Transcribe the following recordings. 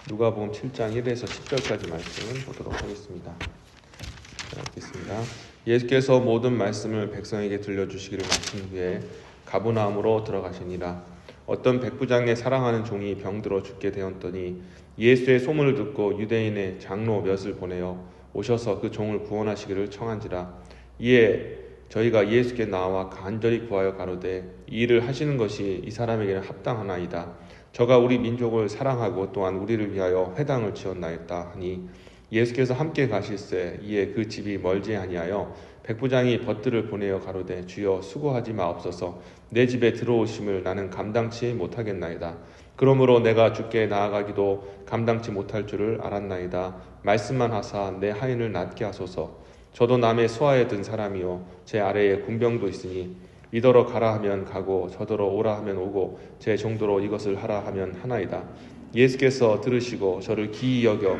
누가복음 7장 1에서 10절까지 말씀을 보도록 하겠습니다. 읽겠습니다. 예수께서 모든 말씀을 백성에게 들려주시기를 마친 후에 가버나움으로 들어가시니라. 어떤 백부장의 사랑하는 종이 병들어 죽게 되었더니 예수의 소문을 듣고 유대인의 장로 몇을 보내어 오셔서 그 종을 구원하시기를 청한지라. 이에 저희가 예수께 나와 간절히 구하여 가로되 이 일을 하시는 것이 이 사람에게는 합당하나이다. 저가 우리 민족을 사랑하고 또한 우리를 위하여 회당을 지었나이다 하니 예수께서 함께 가실새 이에 그 집이 멀지 아니하여 백부장이 벗들을 보내어 가로되 주여 수고하지 마옵소서. 내 집에 들어오심을 나는 감당치 못하겠나이다. 그러므로 내가 주께 나아가기도 감당치 못할 줄을 알았나이다. 말씀만 하사 내 하인을 낫게 하소서. 저도 남의 수하에 든 사람이요 제 아래에 군병도 있으니 이더러 가라 하면 가고 저더러 오라 하면 오고 제 정도로 이것을 하라 하면 하나이다. 예수께서 들으시고 저를 기이 여겨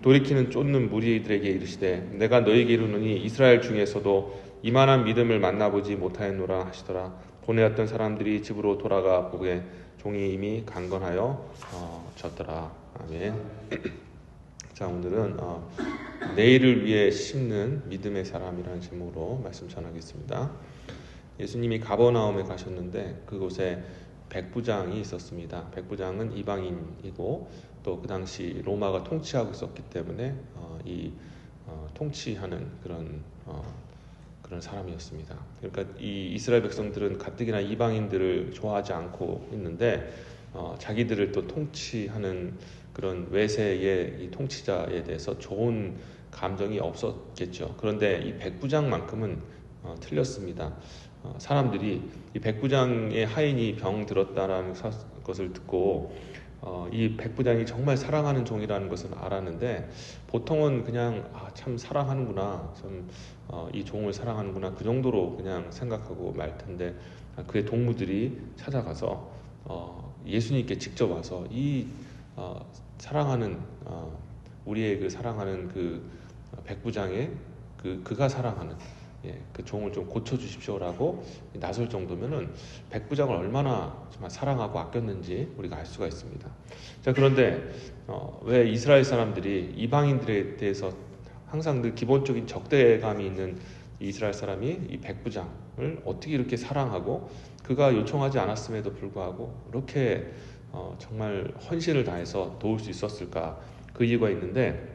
돌이키는 쫓는 무리들에게 이르시되 내가 너희에게 이르노니 이스라엘 중에서도 이만한 믿음을 만나보지 못하였노라 하시더라. 보내었던 사람들이 집으로 돌아가 보게 종이 이미 강건하여 졌더라. 아멘. 자, 오늘은 내일을 위해 심는 믿음의 사람이라는 제목으로 말씀 전하겠습니다. 예수님이 가버나움에 가셨는데 그곳에 백부장이 있었습니다. 백부장은 이방인이고 또 그 당시 로마가 통치하고 있었기 때문에 통치하는 그런 사람이었습니다. 그러니까 이 이스라엘 백성들은 가뜩이나 이방인들을 좋아하지 않고 있는데 자기들을 또 통치하는 그런 외세의 이 통치자에 대해서 좋은 감정이 없었겠죠. 그런데 이 백부장만큼은 틀렸습니다. 사람들이 이 백부장의 하인이 병 들었다라는 것을 듣고 이 백부장이 정말 사랑하는 종이라는 것은 알았는데 보통은 그냥 참 사랑하는구나, 이 종을 사랑하는구나 그 정도로 그냥 생각하고 말 텐데 그의 동무들이 찾아가서 예수님께 직접 와서 이 사랑하는 우리의 그 사랑하는 그 백부장의 그가 사랑하는 그 종을 좀 고쳐주십시오라고 나설 정도면은 백부장을 얼마나 정말 사랑하고 아꼈는지 우리가 알 수가 있습니다. 자, 그런데 왜 이스라엘 사람들이 이방인들에 대해서 항상 그 기본적인 적대감이 있는 이스라엘 사람이 이 백부장을 어떻게 이렇게 사랑하고 그가 요청하지 않았음에도 불구하고 이렇게 정말 헌신을 다해서 도울 수 있었을까? 그 이유가 있는데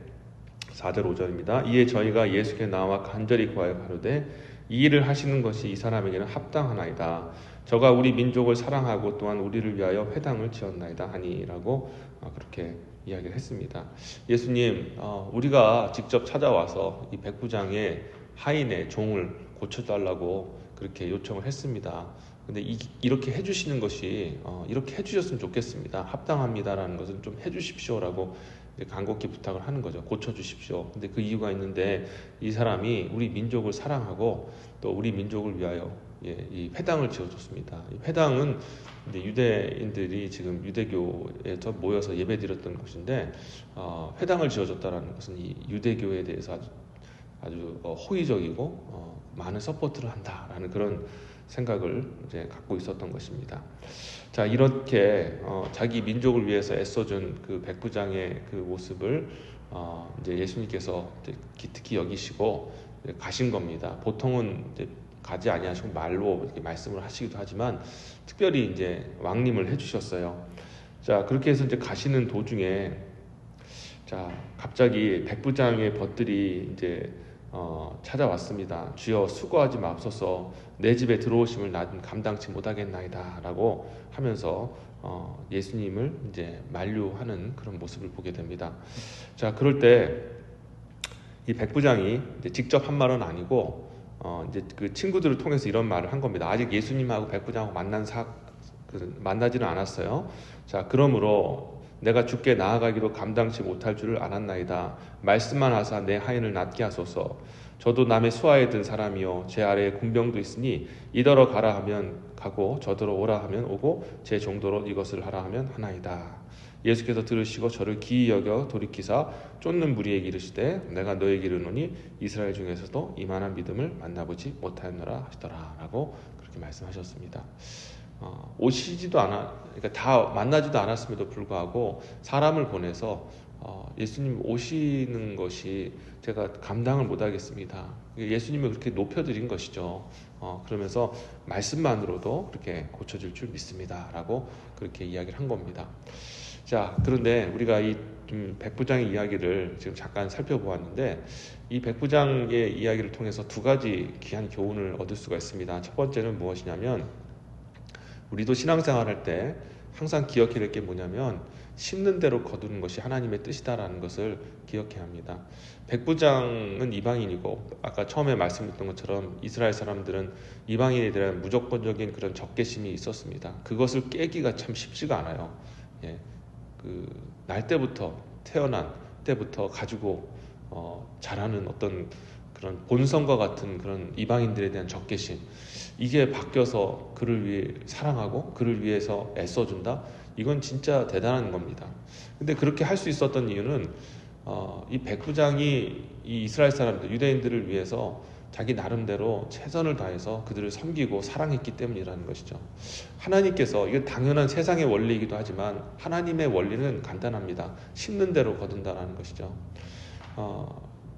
4절 5절입니다. 이에 저희가 예수께 나와 간절히 구하여 가로되 이 일을 하시는 것이 이 사람에게는 합당하나이다. 저가 우리 민족을 사랑하고 또한 우리를 위하여 회당을 지었나이다 하니라고 그렇게 이야기를 했습니다. 예수님, 우리가 직접 찾아와서 이 백부장의 하인의 종을 고쳐달라고 그렇게 요청을 했습니다. 근데 이렇게 해주시는 것이 이렇게 해주셨으면 좋겠습니다. 합당합니다라는 것을 좀 해주십시오라고 간곡히 부탁을 하는 거죠. 고쳐주십시오. 근데 그 이유가 있는데 이 사람이 우리 민족을 사랑하고 또 우리 민족을 위하여 이 회당을 지어줬습니다. 이 회당은 이제 유대인들이 지금 유대교에서 모여서 예배드렸던 곳인데 회당을 지어줬다라는 것은 이 유대교에 대해서 아주 호의적이고 많은 서포트를 한다라는 그런 생각을 이제 갖고 있었던 것입니다. 자, 이렇게 자기 민족을 위해서 애써준 그 백부장의 그 모습을 이제 예수님께서 이제 기특히 여기시고 가신 겁니다. 보통은 이제 가지 아니하시고 말로 이렇게 말씀을 하시기도 하지만 특별히 이제 왕림을 해주셨어요. 자, 그렇게 해서 이제 가시는 도중에 자, 갑자기 백부장의 벗들이 이제 찾아왔습니다. 주여 수고하지 마옵소서. 내 집에 들어오심을 나는 감당치 못하겠나이다 라고 하면서 예수님을 이제 만류하는 그런 모습을 보게 됩니다. 자, 그럴 때 이 백부장이 이제 직접 한 말은 아니고 이제 그 친구들을 통해서 이런 말을 한 겁니다. 아직 예수님하고 백부장하고 만나지는 않았어요. 자, 그러므로 내가 주께 나아가기도 감당치 못할 줄을 알았나이다. 말씀만 하사 내 하인을 낫게 하소서. 저도 남의 수하에 든 사람이요 제 아래에 군병도 있으니 이더러 가라 하면 가고 저더러 오라 하면 오고 제 정도로 이것을 하라 하면 하나이다. 예수께서 들으시고 저를 기이 여겨 돌이키사 쫓는 무리에게 이르시되 내가 너에게 이르노니 이스라엘 중에서도 이만한 믿음을 만나보지 못하였노라 하시더라 라고 그렇게 말씀하셨습니다. 오시지도 않아, 그러니까 다 만나지도 않았음에도 불구하고 사람을 보내서 예수님 오시는 것이 제가 감당을 못하겠습니다. 예수님을 그렇게 높여드린 것이죠. 그러면서 말씀만으로도 그렇게 고쳐질 줄 믿습니다라고 그렇게 이야기를 한 겁니다. 자, 그런데 우리가 이 백부장의 이야기를 지금 잠깐 살펴보았는데, 이 백부장의 이야기를 통해서 두 가지 귀한 교훈을 얻을 수가 있습니다. 첫 번째는 무엇이냐면, 우리도 신앙생활할 때 항상 기억해야 될 게 뭐냐면, 심는 대로 거두는 것이 하나님의 뜻이다라는 것을 기억해야 합니다. 백부장은 이방인이고, 아까 처음에 말씀드렸던 것처럼 이스라엘 사람들은 이방인에 대한 무조건적인 그런 적개심이 있었습니다. 그것을 깨기가 참 쉽지가 않아요. 예, 날 때부터, 태어난 때부터 가지고 자라는 어떤 그런 본성과 같은 그런 이방인들에 대한 적개심, 이게 바뀌어서 그를 위해 사랑하고 그를 위해서 애써준다? 이건 진짜 대단한 겁니다. 근데 그렇게 할 수 있었던 이유는 이 백부장이 이 이스라엘 사람들, 유대인들을 위해서 자기 나름대로 최선을 다해서 그들을 섬기고 사랑했기 때문이라는 것이죠. 하나님께서, 이게 당연한 세상의 원리이기도 하지만 하나님의 원리는 간단합니다. 심는 대로 거둔다라는 것이죠.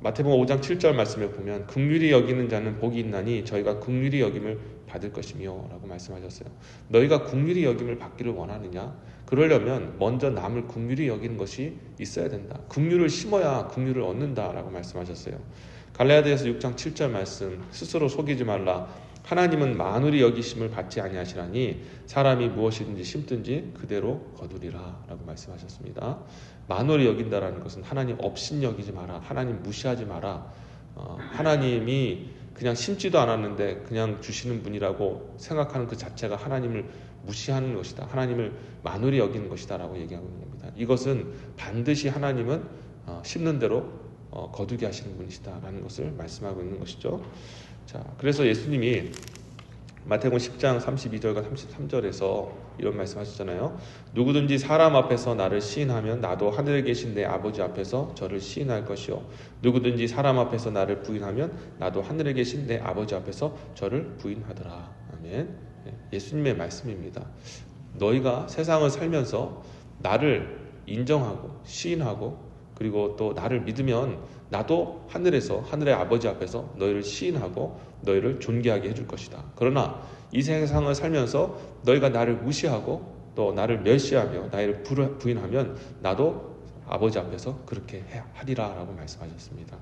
마태복음 5장 7절 말씀에 보면 긍휼히 여기는 자는 복이 있나니 저희가 긍휼히 여김을 받을 것이며 라고 말씀하셨어요. 너희가 긍휼히 여김을 받기를 원하느냐? 그러려면 먼저 남을 긍휼히 여기는 것이 있어야 된다. 긍휼을 심어야 긍휼을 얻는다라고 말씀하셨어요. 갈라디아서 6장 7절 말씀, 스스로 속이지 말라. 하나님은 만울이 여기심을 받지 아니하시라니 사람이 무엇이든지 심든지 그대로 거두리라 라고 말씀하셨습니다. 만울이 여긴다라는 것은 하나님 업신 여기지 마라, 하나님 무시하지 마라, 하나님이 그냥 심지도 않았는데 그냥 주시는 분이라고 생각하는 그 자체가 하나님을 무시하는 것이다, 하나님을 만울이 여기는 것이다 라고 얘기하고 있는 겁니다. 이것은 반드시 하나님은 심는 대로 거두게 하시는 분이시다 라는 것을 말씀하고 있는 것이죠. 자, 그래서 예수님이 마태복음 10장 32절과 33절에서 이런 말씀하셨잖아요. 누구든지 사람 앞에서 나를 시인하면 나도 하늘에 계신 내 아버지 앞에서 저를 시인할 것이요, 누구든지 사람 앞에서 나를 부인하면 나도 하늘에 계신 내 아버지 앞에서 저를 부인하더라. 아멘. 예수님의 말씀입니다. 너희가 세상을 살면서 나를 인정하고 시인하고 그리고 또 나를 믿으면 나도 하늘에서, 하늘의 아버지 앞에서 너희를 시인하고 너희를 존귀하게 해줄 것이다. 그러나 이 세상을 살면서 너희가 나를 무시하고 또 나를 멸시하며 나를 부인하면 나도 아버지 앞에서 그렇게 하리라 라고 말씀하셨습니다.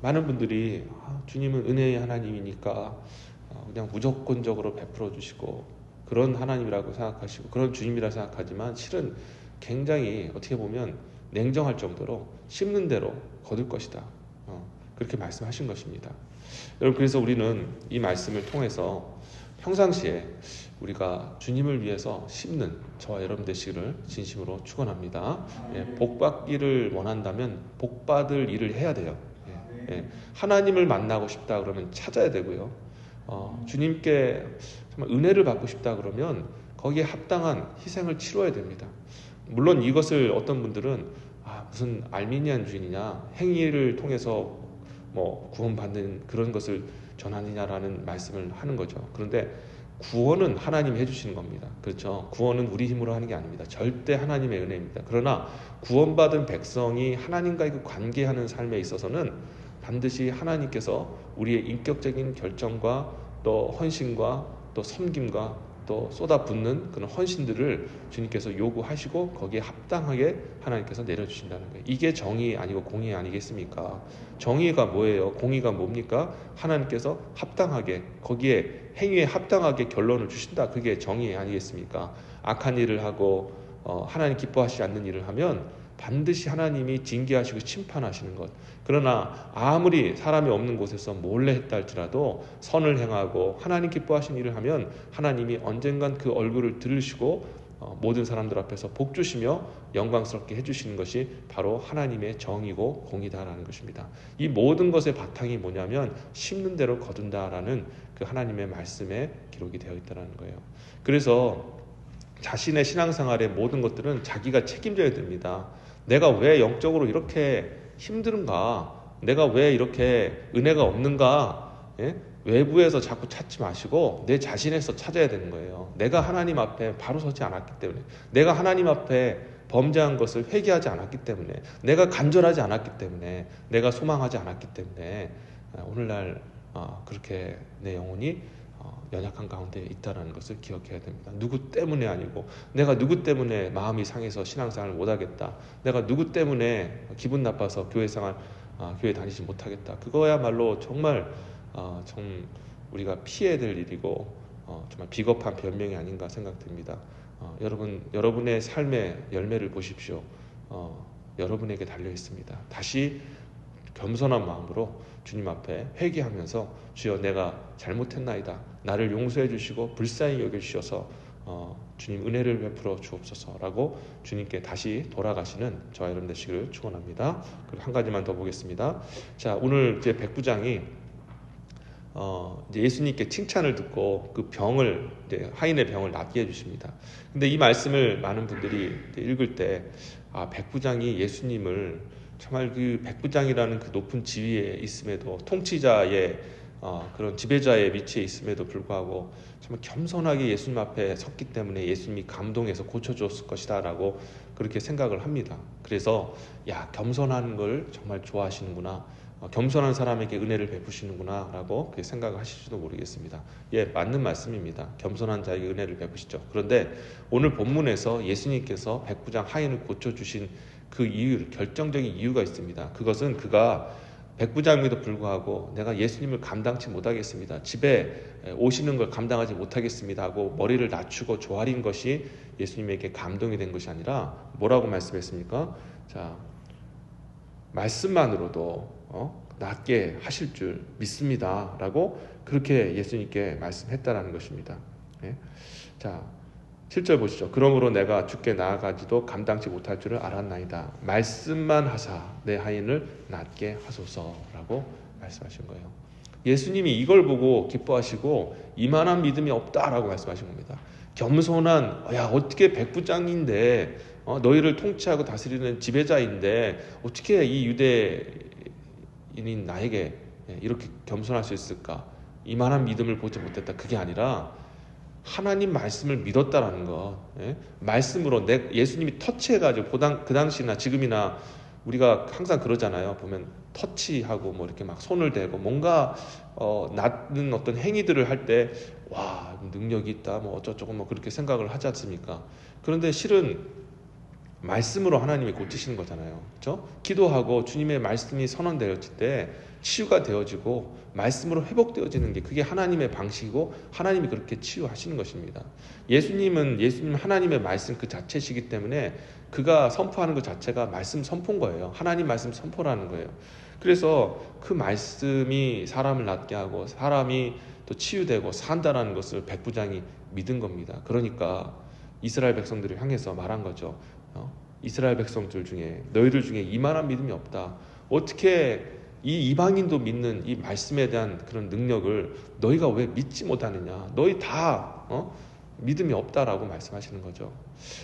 많은 분들이 주님은 은혜의 하나님이니까 그냥 무조건적으로 베풀어 주시고 그런 하나님이라고 생각하시고 그런 주님이라 생각하지만, 실은 굉장히 어떻게 보면 냉정할 정도로 심는 대로 거둘 것이다, 그렇게 말씀하신 것입니다. 여러분, 그래서 우리는 이 말씀을 통해서 평상시에 우리가 주님을 위해서 심는 저와 여러분 되시기를 진심으로 축원합니다. 복 받기를 원한다면 복 받을 일을 해야 돼요. 하나님을 만나고 싶다 그러면 찾아야 되고요. 주님께 정말 은혜를 받고 싶다 그러면 거기에 합당한 희생을 치러야 됩니다. 물론 이것을 어떤 분들은 무슨 알미니안주의냐, 행위를 통해서 구원받는 그런 것을 전하느냐라는 말씀을 하는 거죠. 그런데 구원은 하나님이 해주시는 겁니다. 그렇죠? 구원은 우리 힘으로 하는 게 아닙니다. 절대 하나님의 은혜입니다. 그러나 구원받은 백성이 하나님과 관계하는 삶에 있어서는 반드시 하나님께서 우리의 인격적인 결정과 또 헌신과 또 섬김과 또 쏟아붓는 그런 헌신들을 주님께서 요구하시고 거기에 합당하게 하나님께서 내려주신다는 거예요. 이게 정의 아니고 공의 아니겠습니까? 정의가 뭐예요? 공의가 뭡니까? 하나님께서 합당하게, 거기에 행위에 합당하게 결론을 주신다. 그게 정의 아니겠습니까? 악한 일을 하고 하나님 기뻐하시지 않는 일을 하면 반드시 하나님이 징계하시고 심판하시는 것. 그러나 아무리 사람이 없는 곳에서 몰래 했다 할지라도 선을 행하고 하나님 기뻐하시는 일을 하면 하나님이 언젠간 그 얼굴을 들으시고 모든 사람들 앞에서 복 주시며 영광스럽게 해주시는 것이 바로 하나님의 정의고 공의다라는 것입니다. 이 모든 것의 바탕이 뭐냐면 심는 대로 거둔다라는 그 하나님의 말씀에 기록이 되어 있다는 거예요. 그래서 자신의 신앙생활의 모든 것들은 자기가 책임져야 됩니다. 내가 왜 영적으로 이렇게 힘든가? 내가 왜 이렇게 은혜가 없는가? 예? 외부에서 자꾸 찾지 마시고 내 자신에서 찾아야 되는 거예요. 내가 하나님 앞에 바로 서지 않았기 때문에, 내가 하나님 앞에 범죄한 것을 회개하지 않았기 때문에, 내가 간절하지 않았기 때문에, 내가 소망하지 않았기 때문에 오늘날 그렇게 내 영혼이 연약한 가운데 있다는 것을 기억해야 됩니다. 누구 때문에 아니고, 내가 누구 때문에 마음이 상해서 신앙생활을 못하겠다, 내가 누구 때문에 기분 나빠서 교회 다니지 못하겠다, 그거야말로 정말 좀 우리가 피해야 될 일이고 정말 비겁한 변명이 아닌가 생각됩니다. 여러분의 삶의 열매를 보십시오. 여러분에게 달려 있습니다. 다시 겸손한 마음으로 주님 앞에 회개하면서, 주여 내가 잘못했나이다, 나를 용서해 주시고 불쌍히 여겨주셔서 주님 은혜를 베풀어 주옵소서라고 주님께 다시 돌아가시는 저와 여러분 되시기를 축원합니다. 그리고 한 가지만 더 보겠습니다. 자, 오늘 이제 백부장이 이제 예수님께 칭찬을 듣고 그 병을, 이제 하인의 병을 낫게 해주십니다. 근데 이 말씀을 많은 분들이 읽을 때, 백부장이 예수님을 정말 그 백부장이라는 그 높은 지위에 있음에도, 통치자의 그런 지배자의 위치에 있음에도 불구하고 정말 겸손하게 예수님 앞에 섰기 때문에 예수님이 감동해서 고쳐줬을 것이다 라고 그렇게 생각을 합니다. 그래서 겸손한 걸 정말 좋아하시는구나, 겸손한 사람에게 은혜를 베푸시는구나 라고 그렇게 생각을 하실지도 모르겠습니다. 맞는 말씀입니다. 겸손한 자에게 은혜를 베푸시죠. 그런데 오늘 본문에서 예수님께서 백부장 하인을 고쳐주신 그 이유, 결정적인 이유가 있습니다. 그것은 그가 백부장임에도 불구하고 내가 예수님을 감당치 못하겠습니다, 집에 오시는 걸 감당하지 못하겠습니다 하고 머리를 낮추고 조아린 것이 예수님에게 감동이 된 것이 아니라 뭐라고 말씀했습니까? 자, 말씀만으로도 낫게 하실 줄 믿습니다 라고 그렇게 예수님께 말씀했다라는 것입니다. 자, 7절 보시죠. 그러므로 내가 주께 나아가지도 감당치 못할 줄을 알았나이다. 말씀만 하사 내 하인을 낫게 하소서라고 말씀하신 거예요. 예수님이 이걸 보고 기뻐하시고 이만한 믿음이 없다라고 말씀하신 겁니다. 겸손한, 어떻게 백부장인데, 너희를 통치하고 다스리는 지배자인데 어떻게 이 유대인인 나에게 이렇게 겸손할 수 있을까? 이만한 믿음을 보지 못했다. 그게 아니라 하나님 말씀을 믿었다라는 것. 말씀으로 예수님이 터치해가지고, 그 당시나 지금이나 우리가 항상 그러잖아요. 보면 터치하고 뭐 이렇게 막 손을 대고 뭔가 낫는 어떤 행위들을 할 때 능력이 있다 뭐 어쩌고저쩌고 뭐 그렇게 생각을 하지 않습니까? 그런데 실은 말씀으로 하나님이 고치시는 거잖아요. 그렇죠? 기도하고 주님의 말씀이 선언되었을 때 치유가 되어지고 말씀으로 회복되어지는 게, 그게 하나님의 방식이고 하나님이 그렇게 치유하시는 것입니다. 예수님 하나님의 말씀 그 자체시기 때문에 그가 선포하는 것 자체가 말씀 선포인 거예요. 하나님 말씀 선포라는 거예요. 그래서 그 말씀이 사람을 낫게 하고 사람이 또 치유되고 산다라는 것을 백부장이 믿은 겁니다. 그러니까 이스라엘 백성들을 향해서 말한 거죠. 이스라엘 백성들 중에, 너희들 중에 이만한 믿음이 없다. 어떻게 이 이방인도 믿는 이 말씀에 대한 그런 능력을 너희가 왜 믿지 못하느냐? 너희 다 믿음이 없다라고 말씀하시는 거죠.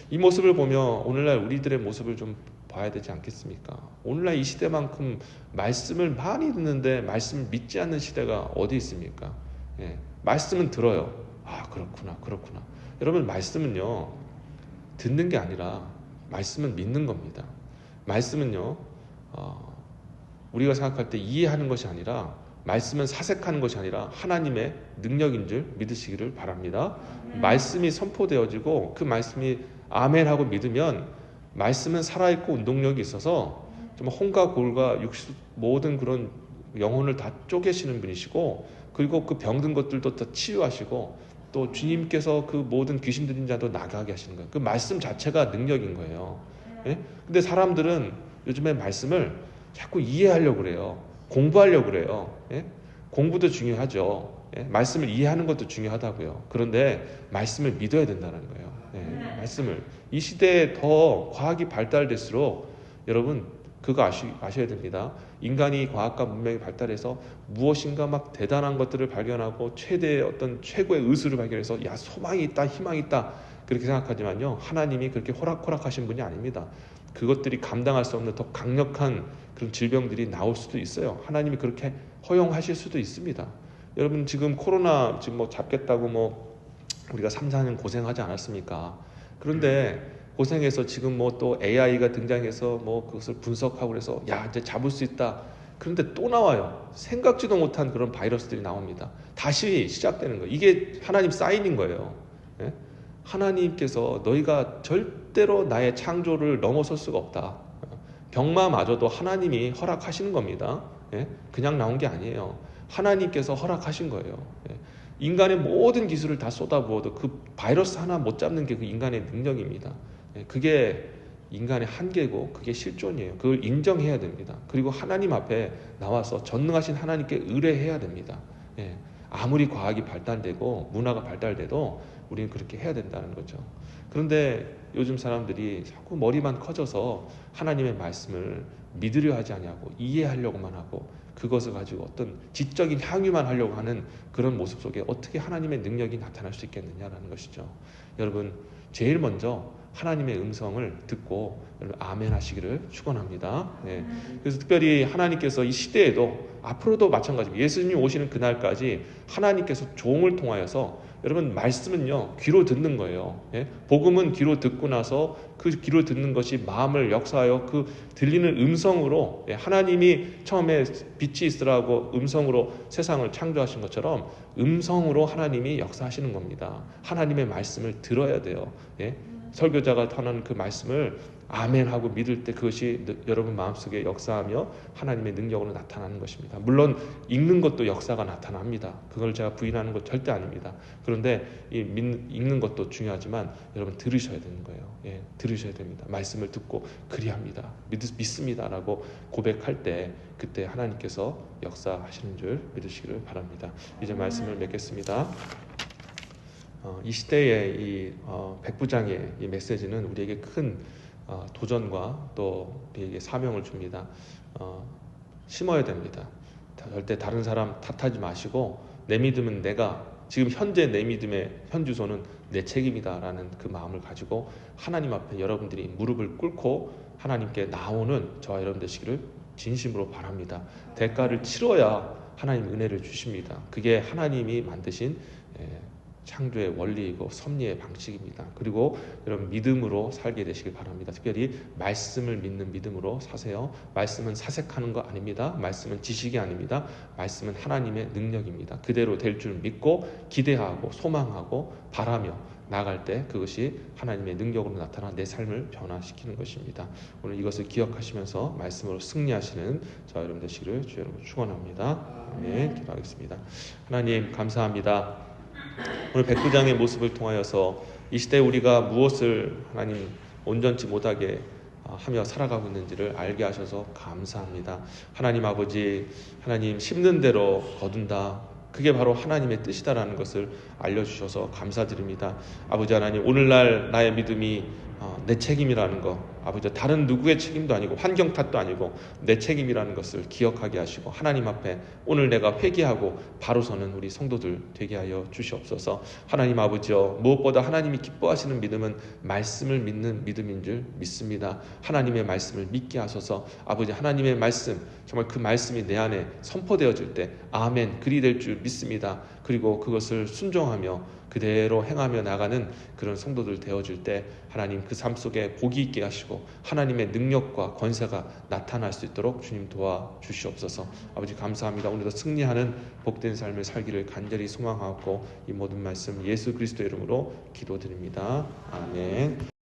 이 모습을 보며 오늘날 우리들의 모습을 좀 봐야 되지 않겠습니까? 오늘날 이 시대만큼 말씀을 많이 듣는데 말씀을 믿지 않는 시대가 어디 있습니까? 말씀은 들어요. 그렇구나. 여러분, 말씀은요, 듣는 게 아니라 말씀은 믿는 겁니다. 말씀은요, 우리가 생각할 때 이해하는 것이 아니라, 말씀은 사색하는 것이 아니라 하나님의 능력인 줄 믿으시기를 바랍니다. 말씀이 선포되어지고 그 말씀이 아멘하고 믿으면, 말씀은 살아있고 운동력이 있어서 정말 혼과 골과 육수 모든 그런 영혼을 다 쪼개시는 분이시고, 그리고 그 병든 것들도 다 치유하시고, 또 주님께서 그 모든 귀신 들린 자도 나가게 하시는 거예요. 그 말씀 자체가 능력인 거예요. 근데 사람들은 요즘에 말씀을 자꾸 이해하려고 그래요. 공부하려고 그래요. 공부도 중요하죠. 말씀을 이해하는 것도 중요하다고요. 그런데 말씀을 믿어야 된다는 거예요. 말씀을. 이 시대에 더 과학이 발달될수록 여러분 그거 아셔야 됩니다. 인간이 과학과 문명이 발달해서 무엇인가 막 대단한 것들을 발견하고 최대의 어떤 최고의 의술을 발견해서 소망이 있다, 희망이 있다 그렇게 생각하지만요, 하나님이 그렇게 호락호락하신 분이 아닙니다. 그것들이 감당할 수 없는 더 강력한 그런 질병들이 나올 수도 있어요. 하나님이 그렇게 허용하실 수도 있습니다. 여러분 지금 코로나 지금 뭐 잡겠다고 뭐 우리가 3, 4년 고생하지 않았습니까? 그런데 고생해서 지금 뭐 또 AI가 등장해서 뭐 그것을 분석하고 그래서 야 이제 잡을 수 있다. 그런데 또 나와요. 생각지도 못한 그런 바이러스들이 나옵니다. 다시 시작되는 거예요. 이게 하나님 사인인 거예요. 예? 하나님께서 너희가 절대로 나의 창조를 넘어설 수가 없다. 병마마저도 하나님이 허락하시는 겁니다. 예? 그냥 나온 게 아니에요. 하나님께서 허락하신 거예요. 예? 인간의 모든 기술을 다 쏟아부어도 그 바이러스 하나 못 잡는 게 그 인간의 능력입니다. 예? 그게 인간의 한계고 그게 실존이에요. 그걸 인정해야 됩니다. 그리고 하나님 앞에 나와서 전능하신 하나님께 의뢰해야 됩니다. 예. 아무리 과학이 발달되고 문화가 발달돼도 우리는 그렇게 해야 된다는 거죠. 그런데 요즘 사람들이 자꾸 머리만 커져서 하나님의 말씀을 믿으려 하지 않냐고 이해하려고만 하고 그것을 가지고 어떤 지적인 향유만 하려고 하는 그런 모습 속에 어떻게 하나님의 능력이 나타날 수 있겠느냐라는 것이죠. 여러분 제일 먼저 하나님의 음성을 듣고 여러분 아멘 하시기를 축원합니다. 네. 그래서 특별히 하나님께서 이 시대에도 앞으로도 마찬가지입니다. 예수님이 오시는 그날까지 하나님께서 종을 통하여서 여러분 말씀은요 귀로 듣는 거예요. 예? 복음은 귀로 듣고 나서 그 귀로 듣는 것이 마음을 역사하여 그 들리는 음성으로 예? 하나님이 처음에 빛이 있으라고 음성으로 세상을 창조하신 것처럼 음성으로 하나님이 역사하시는 겁니다. 하나님의 말씀을 들어야 돼요. 예? 설교자가 전하는 그 말씀을 아멘하고 믿을 때 그것이 여러분 마음속에 역사하며 하나님의 능력으로 나타나는 것입니다. 물론 읽는 것도 역사가 나타납니다. 그걸 제가 부인하는 것 절대 아닙니다. 그런데 읽는 것도 중요하지만 여러분 들으셔야 되는 거예요. 예, 들으셔야 됩니다. 말씀을 듣고 그리합니다. 믿습니다라고 고백할 때 그때 하나님께서 역사하시는 줄 믿으시기를 바랍니다. 이제 말씀을 맺겠습니다. 이 시대의 이 백부장의 이 메시지는 우리에게 큰 도전과 또 우리에게 사명을 줍니다. 심어야 됩니다. 절대 다른 사람 탓하지 마시고 내 믿음은 내가 지금 현재 내 믿음의 현주소는 내 책임이다라는 그 마음을 가지고 하나님 앞에 여러분들이 무릎을 꿇고 하나님께 나오는 저와 여러분 되시기를 진심으로 바랍니다. 대가를 치러야 하나님 은혜를 주십니다. 그게 하나님이 만드신 창조의 원리이고 섭리의 방식입니다. 그리고 여러분 믿음으로 살게 되시길 바랍니다. 특별히 말씀을 믿는 믿음으로 사세요. 말씀은 사색하는 거 아닙니다. 말씀은 지식이 아닙니다. 말씀은 하나님의 능력입니다. 그대로 될 줄 믿고 기대하고 소망하고 바라며 나갈 때 그것이 하나님의 능력으로 나타나 내 삶을 변화시키는 것입니다. 오늘 이것을 기억하시면서 말씀으로 승리하시는 저와 여러분 되시기를 주 여러분 축원합니다. 아멘. 기도하겠습니다. 하나님 감사합니다. 오늘 백부장의 모습을 통하여서 이 시대에 우리가 무엇을 하나님 온전치 못하게 하며 살아가고 있는지를 알게 하셔서 감사합니다. 하나님 아버지, 하나님 심는 대로 거둔다. 그게 바로 하나님의 뜻이다라는 것을 알려주셔서 감사드립니다. 아버지 하나님, 오늘날 나의 믿음이 내 책임이라는 것, 아버지 다른 누구의 책임도 아니고 환경 탓도 아니고 내 책임이라는 것을 기억하게 하시고 하나님 앞에 오늘 내가 회개하고 바로 서는 우리 성도들 되게 하여 주시옵소서. 하나님 아버지여, 무엇보다 하나님이 기뻐하시는 믿음은 말씀을 믿는 믿음인 줄 믿습니다. 하나님의 말씀을 믿게 하소서. 아버지 하나님의 말씀, 정말 그 말씀이 내 안에 선포되어질 때 아멘 그리 될 줄 믿습니다. 그리고 그것을 순종하며 그대로 행하며 나가는 그런 성도들 되어질 때 하나님 그 삶 속에 복이 있게 하시고 하나님의 능력과 권세가 나타날 수 있도록 주님 도와주시옵소서. 아버지 감사합니다. 오늘도 승리하는 복된 삶을 살기를 간절히 소망하고 이 모든 말씀 예수 그리스도의 이름으로 기도드립니다. 아멘.